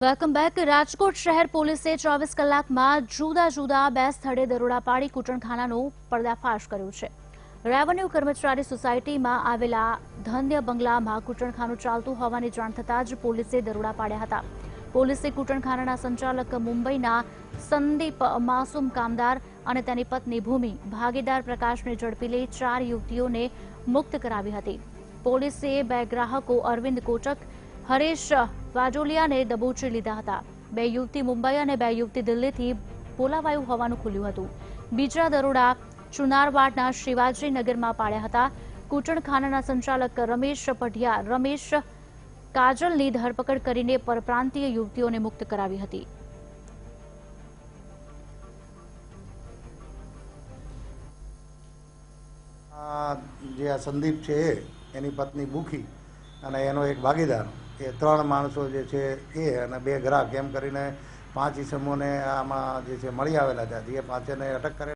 Welcome back. Rajkot શહેર પોલીસે 24 કલાકમાં જુદા બે સ્થળે દરોડા પાડી કૂટણખાનાનો પર્દાફાશ કર્યો છે। રેવન્યુ કર્મચારી સોસાયટીમાં આવેલા ધન્ય બંગલામાં કૂટણખાનું ચાલતું હોવાની જાણ થતાં જ પોલીસે દરોડા પાડ્યા હતા। પોલીસે કૂટણખાનાના સંચાલક મુંબઈના સંદીપ માસૂમ કામદાર અને તેની પત્ની ભૂમિ ભાગીદાર પ્રકાશને ઝડપી લઈ 4 યુવતીઓને મુક્ત કરાવી હતી। પોલીસે 2 ગ્રાહકો અરવિંદ કોચક હરેશ વાજોલિયાને દબોચી લીધા હતા। 2 યુવતી મુંબઈ અને 2 યુવતી દિલ્હીથી બોલાવાયું હોવાનું ખુલ્યું હતું। બીજા દરોડા ચુનારવાડના શિવાજીનગરમાં પાડ્યા હતા। કૂટણખાનાના સંચાલક રમેશ પઢિયા રમેશ કાજલની ધરપકડ કરીને પરપ્રાંતીય યુવતીઓને મુક્ત કરાવી હતી। જે સંદીપ છે એની પત્ની બુખી અને એનો એક ભાગીદાર એ 3 માણસો જે છે એ અને 2 ગ્રાહક એમ કરીને 5 ઇસમોને આમાં જે છે મળી આવેલા હતા। જે 5ને અટક કરે।